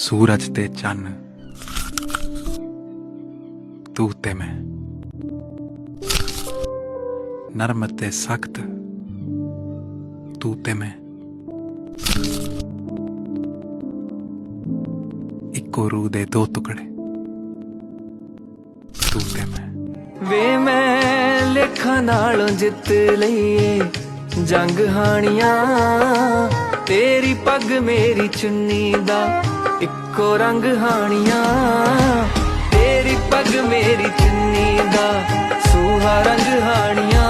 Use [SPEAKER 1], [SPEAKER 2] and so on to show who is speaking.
[SPEAKER 1] सूरज ते चन्न तू ते मैं, नरम ते सख्त तू ते मैं, इक्को रूह दे दो टुकड़े तू ते मैं।
[SPEAKER 2] वे मैं लेखा नालों जित लईए जंग हानियां, तेरी पग मेरी चुन्नी दा इक्को रंग हानियां, तेरी पग मेरी चुन्नी दा सूहा रंग हानियां।